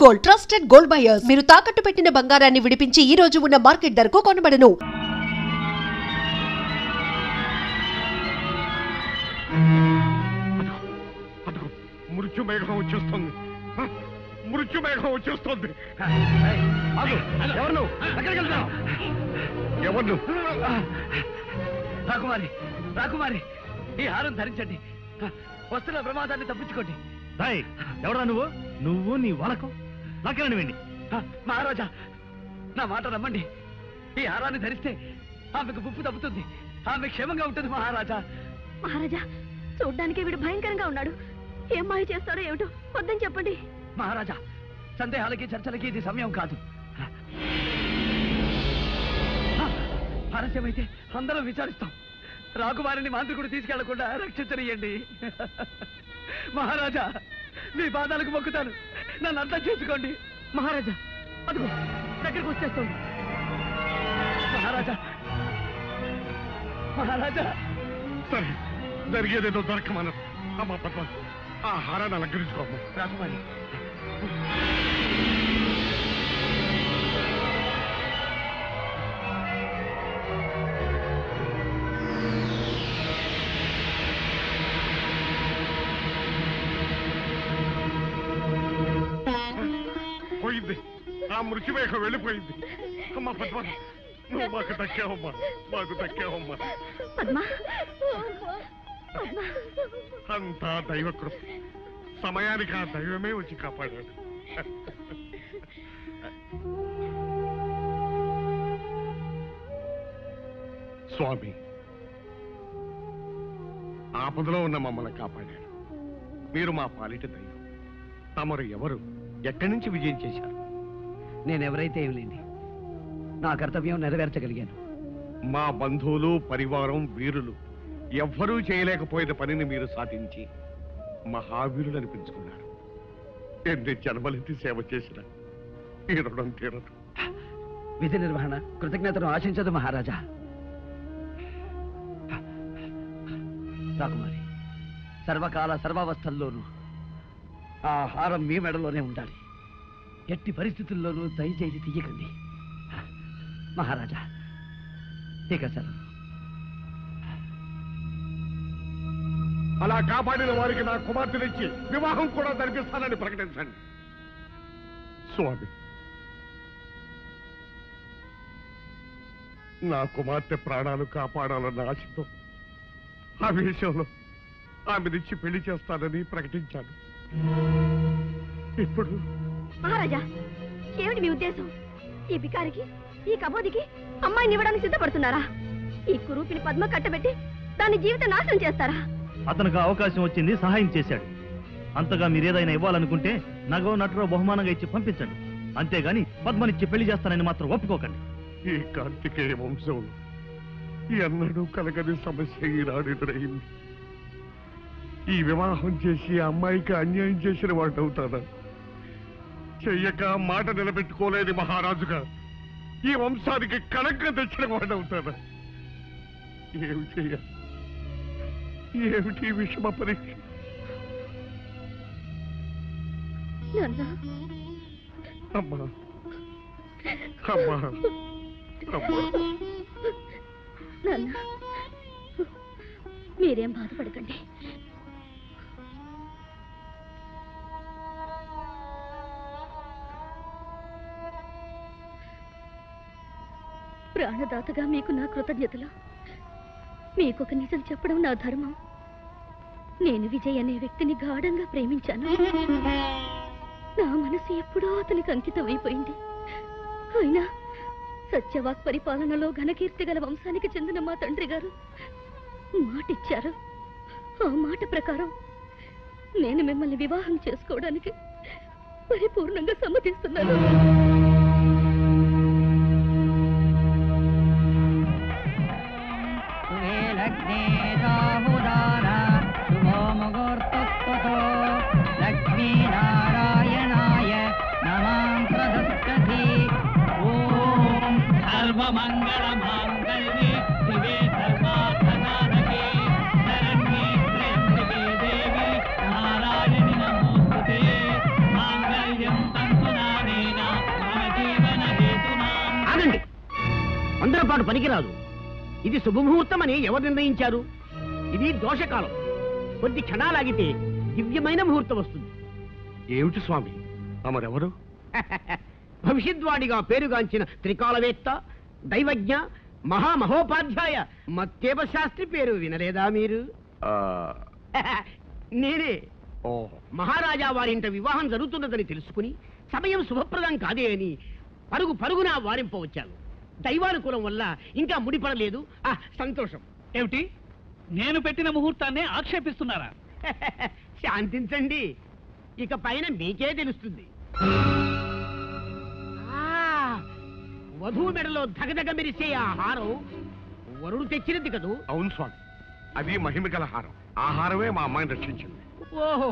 Gold, trusted gold buyers. మీరు తాకట్టు పెట్టిన బంగారాన్ని విడిపించి ఈ రోజు ఉన్న మార్కెట్ ధరకు కొనబడను. మృత్యుమేఘం వచ్చేస్తుంది. మృత్యుమేఘం వచ్చేస్తుంది. ఎవరు? రాకుమారి, రాకుమారి, ఈ హారం ధరించండి. వస్తున్న ప్రమాదాన్ని తప్పించుకోండి. ఎవరా నువ్వు? నువ్వు నీ వాలకం నాకేనండి వెండి. మహారాజా, నా మాట నమ్మండి. ఈ హారాన్ని ధరిస్తే ఆమెకు ముప్పు తప్పుతుంది. ఆమె క్షేమంగా ఉంటుంది. మహారాజా, మహారాజా, చూడ్డానికి వీడు భయంకరంగా ఉన్నాడు. ఏం మాయ చేస్తాడో ఏమిటో వద్దని చెప్పండి. మహారాజా, సందేహాలకి చర్చలకి ఇది సమయం కాదు. ఆలస్యమైతే అందరం విచారిస్తాం. రాకుమారిని మాంత్రికుడు తీసుకెళ్లకుండా రక్షించనియండి. మహారాజా, మీ పాదాలకు మొక్కుతాను. నన్ను అర్థం చేసుకోండి. మహారాజా, అదిగో దగ్గరకు వచ్చేస్తుంది. మహారాజా, మహారాజా. సరే, జరిగేదేదో దొరకమను. అమ్మా పద్మ, ఆ హారాన్ని అలంకరించుకోమ్మా. రాకుమారి, పోయింది. ఆ మృత్యుమేఘం వెళ్ళిపోయింది. అమ్మా పద్మ, నువ్వు మాకు దక్కావమ్మా, మాకు దక్కావమ్మా. అంతా దైవకృప. సమయానికి ఆ దైవమే వచ్చి కాపాడాడు. స్వామి, ఆపదలో ఉన్న మమ్మల్ని కాపాడాడు. మీరు మా పాలిట దైవం. తమరు ఎవరు? ఎక్కడి నుంచి విజయం చేశారు? నేనెవరైతే ఏం లేండి, నా కర్తవ్యం నెరవేర్చగలిగాను. మా బంధువులు, పరివారం, వీరులు ఎవ్వరూ చేయలేకపోయిన పనిని మీరు సాధించి మహావీరులు అనిపించుకున్నారు. ఎన్ని జన్మలెత్తి సేవ చేసిన ఈ రుణం తీరదు. విధి నిర్వహణ కృతజ్ఞతను ఆశించదు మహారాజా. రాకుమారి, సర్వకాల సర్వావస్థల్లోనూ ఆ హారం మీ మెడలోనే ఉండాలి. ఎట్టి పరిస్థితుల్లోనూ దయచేసి తీయకండి మహారాజా. ఇక సెలవు. అలా కాపాడిన వారికి నా కుమార్తెనిచ్చి వివాహం కూడా జరిపిస్తానని ప్రకటించండి. స్వామి, నా కుమార్తె ప్రాణాలు కాపాడాలన్న ఆశతో ఆ విషయంలో ఆమెనిచ్చి పెళ్లి చేస్తానని ప్రకటించాను. ఇప్పుడు మహారాజా, ఏమిటి మీ ఉద్దేశం? ఈ బికారికి, ఈ కబోదికి అమ్మాయిని ఇవ్వడానికి సిద్ధపడుతున్నారా? ఈ కురూపిని పద్మ కట్టబెట్టి దాని జీవితం నాశనం చేస్తారా? అతనికి అవకాశం వచ్చింది, సహాయం చేశాడు. అంతగా మీరేదైనా ఇవ్వాలనుకుంటే నగో నటురో బహుమానంగా ఇచ్చి పంపించండి. అంతేగాని పద్మనిచ్చి పెళ్లి చేస్తానని మాత్రం ఒప్పుకోకండి. ఈ కార్తికేయ వంశంలో ఎన్నడూ కలగని సమస్య ఈనాడు ఎదురైంది. ఈ వివాహం చేసి అమ్మాయికి అన్యాయం చేసిన వాడు అవుతానా? చెయ్యక మాట నిలబెట్టుకోలేని మహారాజుగా ఈ వంశానికి కళంకం తెచ్చిన వాడు అవుతానా? ఏమి చెయ్యాలి? ఏమిటి విషమ పరీక్ష? అమ్మా, అమ్మా, అమ్మా. నాన్న, మీరేం బాధపడకండి. ప్రాణదాతగా మీకు నా కృతజ్ఞతలు. మీకొక నిజం చెప్పడం నా ధర్మం. నేను విజయ్ అనే వ్యక్తిని గాఢంగా ప్రేమించాను. నా మనసు ఎప్పుడో అతనికి అంకితం అయిపోయింది. అయినా సత్యవాక్ పరిపాలనలో ఘనకీర్తి గల వంశానికి చెందిన మా తండ్రి గారు మాటిచ్చారు. ఆ మాట ప్రకారం నేను మిమ్మల్ని వివాహం చేసుకోవడానికి పరిపూర్ణంగా సమ్మతిస్తున్నాను. లక్ష్మీనారాయణాయ నమః ప్రదత్తతి. ఓం సర్వమంగళ మాంగళ్యే శివే సర్వార్థసాధకే శరణ్యే త్ర్యంబకే దేవి నారాయణి నమోస్తుతే. మాంగళ్యం తంతునా తొందరపాటు పనికిరాదు. ఇది శుభముహూర్తం అని ఎవరు నిర్ణయించారు? ఇది దోషకాలం. కొద్ది క్షణాలాగితే దివ్యమైన ముహూర్తం వస్తుంది. ఏమిటి స్వామి తమరెవరు? భవిష్యద్వాడిగా పేరుగాంచిన త్రికాలవేత్త, దైవజ్ఞ, మహామహోపాధ్యాయ మత్తేవ శాస్త్రి పేరు వినలేదా మీరు? నేనే. మహారాజా వారింట వివాహం జరుగుతున్నదని తెలుసుకుని సమయం శుభప్రదం కాదే అని పరుగున వారింపవచ్చాను. దైవానుకూలం వల్ల ఇంకా ముడిపడలేదు. సంతోషం. ఏమిటి, నేను పెట్టిన ముహూర్తాన్ని ఆక్షేపిస్తున్నారా? శాంతించండి, ఇక పైన మీకే తెలుస్తుంది. వధువు మెడలో ధగధగ మెరిసే ఆ హారం వరుడు తెచ్చినది కదూ? అవును స్వామి, అది మహిమగల హారం. ఆ హారమే మా అమ్మాయిని రక్షించింది. ఓహో,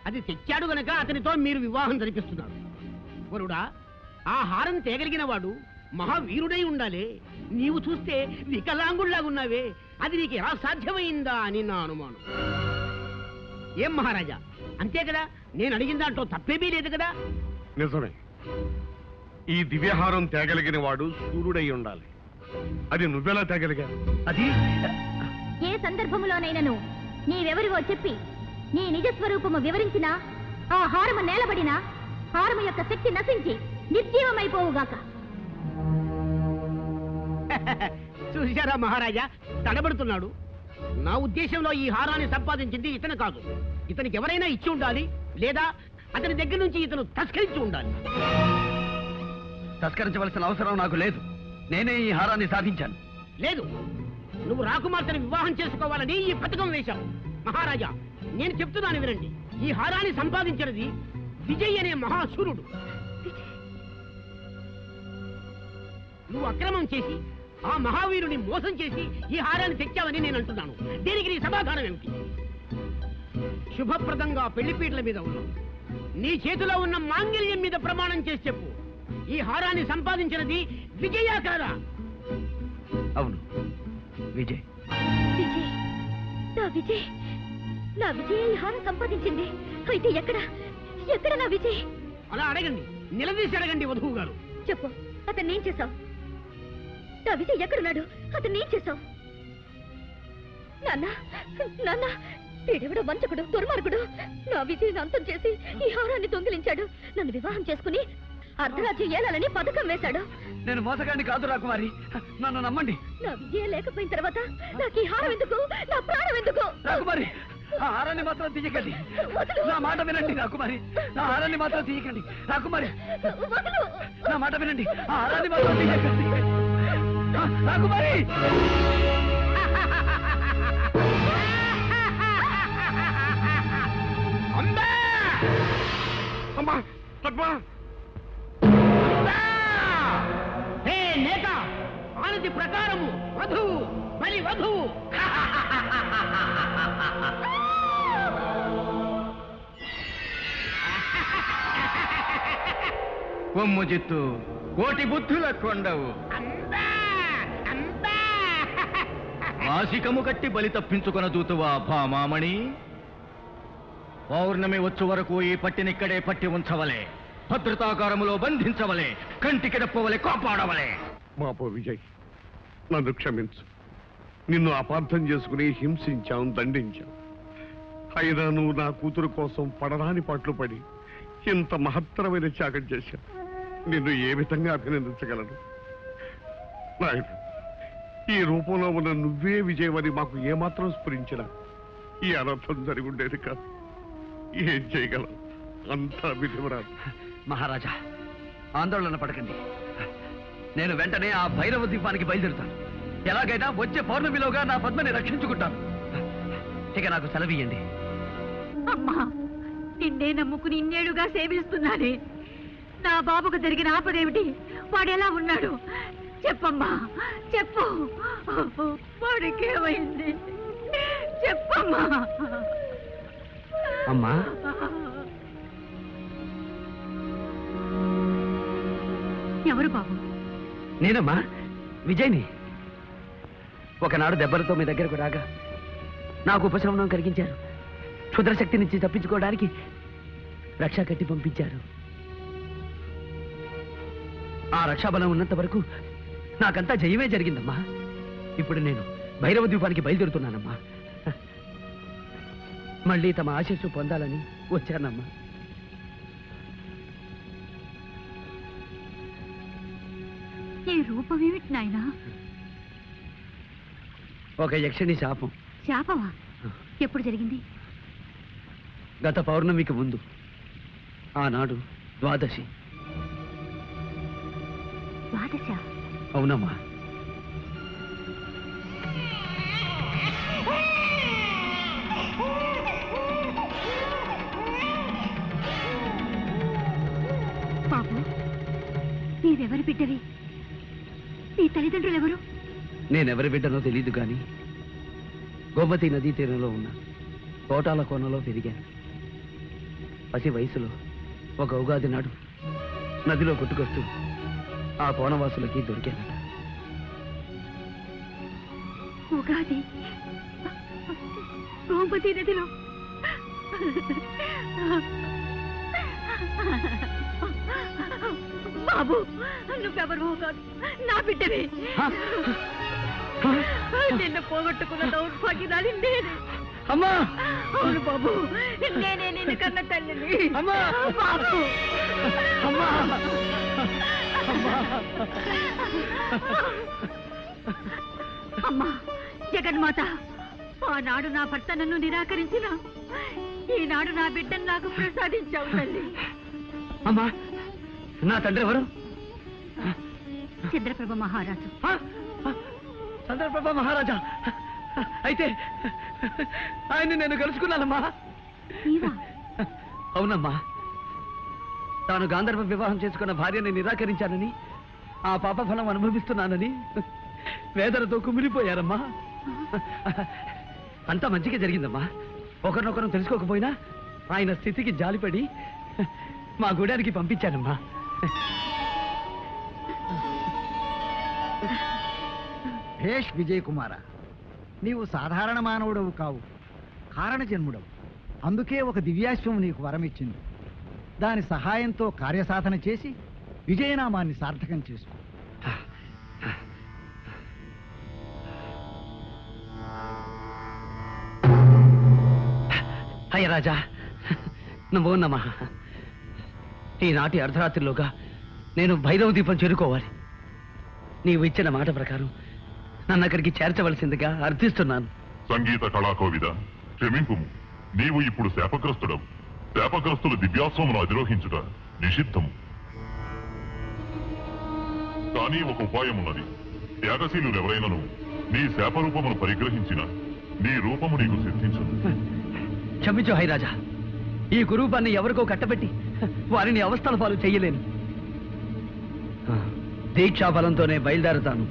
అది తెచ్చాడు గనక అతనితో మీరు వివాహం జరిపిస్తున్నారు. వరుడా, ఆ హారం తేగలిగిన వాడు మహావీరుడై ఉండాలి. నీవు చూస్తే వికలాంగుళ్లాగున్నావే, అది నీకు ఎలా సాధ్యమైందా అని నా అనుమానం. ఏం మహారాజా, అంతే కదా? నేను అడిగిన దాంట్లో తప్పేమీ లేదు కదా? నిజమే. ఈ దివ్యహారం తేగలిగిన వాడు సూర్యుడై ఉండాలి. అది నువ్వెలా తేగలిగా? అది ఏ సందర్భంలోనైనను నీవెవరివో చెప్పి నీ నిజస్వరూపము వివరించినా ఆ హారము నేలబడినా హారము యొక్క శక్తి నశించి నిర్జీవమైపోవుగాక. చూశారా మహారాజా, తడబడుతున్నాడు. నా ఉద్దేశంలో ఈ హారాన్ని సంపాదించింది ఇతను కాదు. ఇతనికి ఎవరైనా ఇచ్చి ఉండాలి, లేదా అతని దగ్గర నుంచి ఇతను తస్కరించి ఉండాలి. తస్కరించవలసిన అవసరం నాకు లేదు. నేనే ఈ హారాన్ని సాధించాను. లేదు, నువ్వు రాకుమార్తెను వివాహం చేసుకోవాలని ఈ పథకం వేశావు. మహారాజా, నేను చెప్తున్నాను వినండి. ఈ హారాన్ని సంపాదించినది విజయ్ అనే మహాశూరుడు. నువ్వు అక్రమం చేసి ఆ మహావీరుని మోసం చేసి ఈ హారాన్ని తెచ్చావని నేను అంటున్నాను. దీనికి నీ సమాధానం ఏమిటి? శుభప్రదంగా పెళ్లిపీటల మీద ఉన్నావు. నీ చేతిలో ఉన్న మాంగళ్యం మీద ప్రమాణం చేసి చెప్పు, ఈ హారాన్ని సంపాదించినది విజయా కాదా? అవును, విజయ్. విజయ్, నా విజయ్ ఈ హారం సంపాదించింది. అయితే ఎక్కడ నా విజయ్? అలా అడగండి, నిలదీసి అడగండి వధువు గారు. చెప్పు, అతన్ని ఏం చేశావు? నా విజయ్ ఎక్కడున్నాడు? అతన్ని ఏం చేశావు? నాన్న, వీడెవడో వంచకుడు, దుర్మార్గుడు. నా విజయ్ని అంతం చేసి ఈ హారాన్ని దొంగిలించాడు. నన్ను వివాహం చేసుకుని అర్ధరాజ్యం ఏలాలని పథకం వేశాడు. నేను మోసగాడిని కాదు రాకుమారి, నన్ను నమ్మండి. నా విజయం లేకపోయిన తర్వాత నాకు ఈ హారం ఎందుకు? నా ప్రాణం ఎందుకు? రాకుమారి, ఆ హారాన్ని మాత్రం తీయకండి. నా మాట వినండి రాకుమారి, నా హారాన్ని మాత్రం తీయకండి. రాకుమారి, నా మాట వినండి, ఆ హారాన్ని మాత్రం తీయకండి. రాకుమారి, అమ్మా పద్మా! హే నేత, ఆనతి ప్రకారము వధువు బలి వధువు. కొమ్ము జిత్తు, కోటి బుద్ధుల కొండవు. మాసికము కట్టి బలి తప్పించుకొన దూతువా భామామణి. పౌర్ణమి వచ్చు వరకు ఈ పట్టినిక్కడే పట్టి ఉంచవలే, భద్రతాకారములో బంధించవలే, కంటికి రెప్పవలే కాపాడవలే. బాపో విజయ్, నన్ను క్షమించు. నిన్ను అపార్థం చేసుకుని హింసించాం, దండించాం. అయినా నువ్వు నా కూతురు కోసం పడరాని పాటలు పడి ఇంత మహత్తరమైన త్యాగం చేశావు. నిన్ను ఏ విధంగా అభినందించగలను? నాయుడు, ఈ రూపంలో ఉన్న నువ్వే విజయమని మాకు ఏమాత్రం స్ఫురించినా ఈ అనర్థం జరిగి ఉండేది కాదు. ఏం చేయగలం? అంతా విధివరాదు. మహారాజా, ఆందోళన పడకండి. నేను వెంటనే ఆ భైరవ ద్వీపానికి బయలుదేరుతాను. ఎలాగైనా వచ్చే పౌర్ణమిలోగా నా పద్మని రక్షించుకుంటాను. ఇక నాకు సెలవియ్యండి. అమ్మా, నిన్నే నమ్ముకుని ఇన్నేళ్లుగా సేవిస్తున్నానే. నా బాబుకు జరిగిన ఆపదేమిటి? వాడెలా ఉన్నాడు? చెప్పమ్మా, చెప్పు. వాడికేమైంది? చెప్పమ్మా. అమ్మా, ఎవరు బాబు? నేనమ్మా, విజయ్ని. ఒకనాడు దెబ్బలతో మీ దగ్గరకు రాగా నాకు ఉపశమనం కలిగించారు. క్షుద్రశక్తి నుంచి తప్పించుకోవడానికి రక్షా కట్టి పంపించారు. ఆ రక్షాబలం ఉన్నంత వరకు నాకంతా జయమే జరిగిందమ్మా. ఇప్పుడు నేను భైరవ ద్వీపానికి బయలుదేరుతున్నానమ్మా. మళ్ళీ తమ ఆశీస్సు పొందాలని వచ్చానమ్మా. ఈ రూపమేమిటి నాయనా? ఒక యక్షిణి శాపం. శాపమా? ఎప్పుడు జరిగింది? గత పౌర్ణమికి ముందు. ఆనాడు ద్వాదశి. ద్వాదశ? అవునమ్మా. బాబు, నీవెవరు బిడ్డవి? నీ తల్లిదండ్రులు ఎవరు? నేనెవరి బిడ్డనో తెలీదు కానీ గోమతి నదీ తీరంలో ఉన్న తోటాల కోనలో పెరిగాను. పసి వయసులో ఒక ఉగాది నాడు నదిలో కొట్టుకొస్తూ ఆ కోనవాసులకి దొరికానట. ఉగాది గోమతి నదిలో? బాబు, నువ్వెవరు కాదు, నా బిడ్డవి. నిన్ను పోగొట్టుకున్న దౌర్భాగ్యరాలి నేనే. అమ్మా! అవును బాబు, నేనే నిన్ను కన్న తల్లిని. అమ్మా! బాబు! అమ్మా! అమ్మా జగన్మాత, ఆనాడు నా భర్త నన్ను నిరాకరించిన ఈనాడు నా బిడ్డను నాకు ప్రసాదించావు తల్లి. అమ్మా, నా తండ్రి ఎవరు? చంద్రప్రభ మహారాజు. చంద్రప్రభ మహారాజా. అయితే ఆయన్ని నేను కలుసుకున్నానమ్మా. నీవా? అవునమ్మా. తాను గాంధర్వ వివాహం చేసుకున్న భార్యని నిరాకరించానని, ఆ పాప ఫలం అనుభవిస్తున్నానని వేదనతో కుమిలిపోయారమ్మా. అంతా మంచిగా జరిగిందమ్మా. ఒకరినొకరు తెలుసుకోకపోయినా ఆయన స్థితికి జాలిపడి మా గూడానికి పంపించానమ్మా. భేష్ విజయ్ కుమార, నీవు సాధారణ మానవుడవు కావు, కారణ జన్ముడవు. అందుకే ఒక దివ్యాశ్వం నీకు వరమిచ్చింది. దాని సహాయంతో కార్యసాధన చేసి విజయనామాన్ని సార్థకం చేసుకో. అయ్య రాజా, నమో నమః. ఈనాటి అర్ధరాత్రిలోగా నేను భైరవ దీపం చేరుకోవాలి. నీవు ఇచ్చిన మాట ప్రకారం నన్ను అక్కడికి చేర్చవలసిందిగా అర్థిస్తున్నాను. సంగీత కళాకోవిద, క్షమింపుము. నీవు ఇప్పుడు శాపగ్రస్తుడవు. శాపగ్రస్తులు దివ్యాశ్వమును అధిరోహించుట నిషిద్ధము. కానీ ఒక ఉపాయమున్నది. త్యాగశీలు ఎవరైనను నీ శాపరూపమును పరిగ్రహించిన నీ రూపము నీకు సిద్ధించదు. క్షమించు హైరాజా. ఈ కురూపాన్ని ఎవరికో కట్టబెట్టి వారిని అవస్థల పాలు చెయ్యలేను. దీక్షా బలంతోనే బయలుదేరతాను.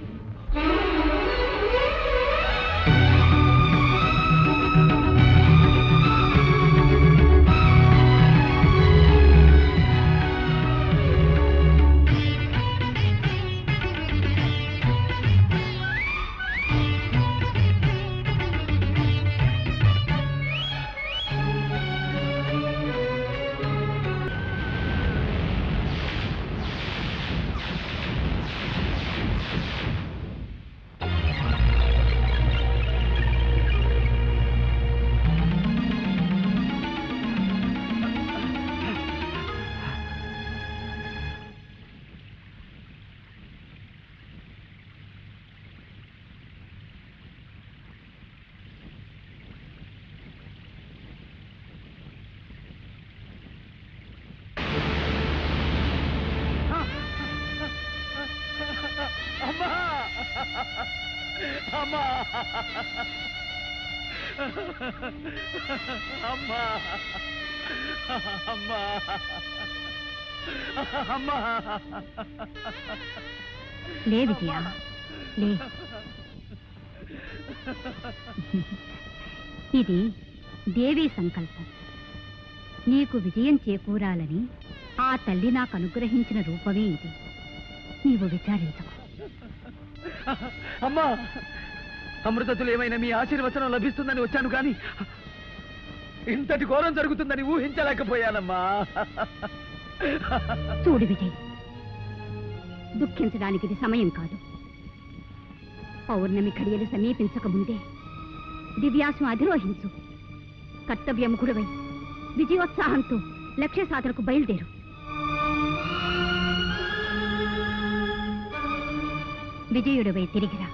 లే విజయ, లే. ఇది దేవి సంకల్పం. నీకు విజయం చేకూరాలని ఆ తల్లి నాకు అనుగ్రహించిన రూపమే ఇది. నీవు విచారించకు. అమ్మా, అమృతతులు ఏమైనా మీ ఆశీర్వచనం లభిస్తుందని వచ్చాను కానీ ఇంతటి ఘోరం జరుగుతుందని ఊహించలేకపోయానమ్మా. చూడు విజయ్, దుఃఖించడానికి ఇది సమయం కాదు. పౌర్ణమి ఘడియలు సమీపించకముందే దివ్యాసం అధిరోహించు. కర్తవ్యముఖుడవై విజయోత్సాహంతో లక్ష్య సాధనకు బయలుదేరు. విజయుడవై తిరిగిరా.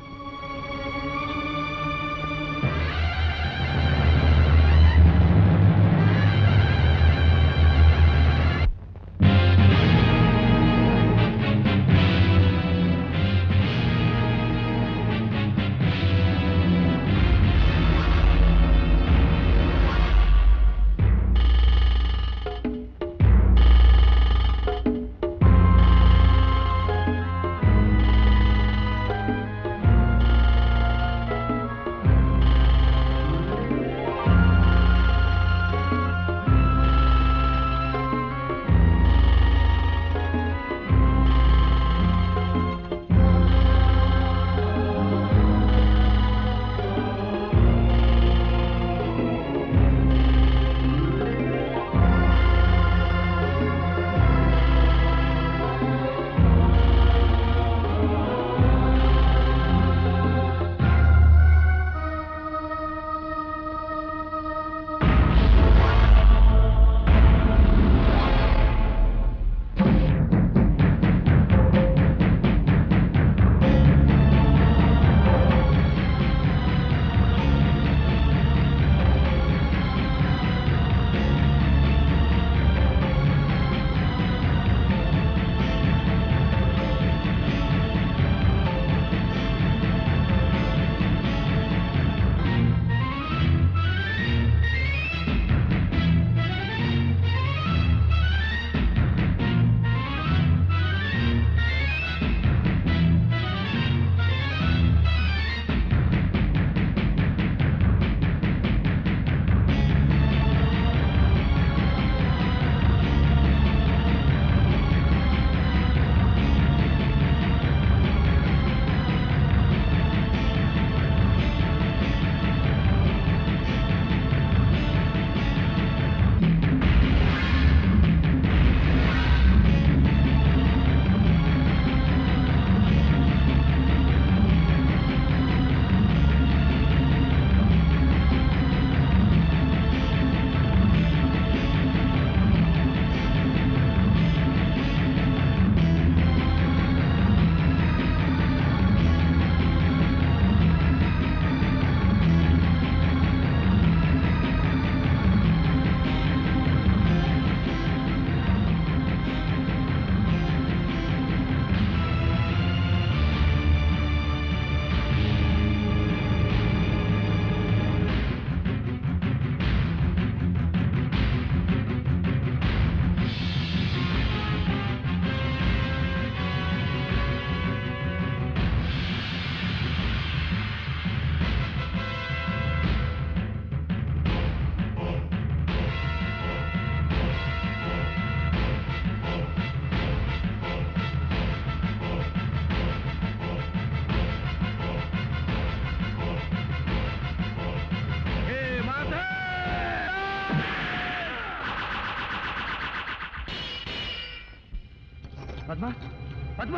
పద్మ పద్మ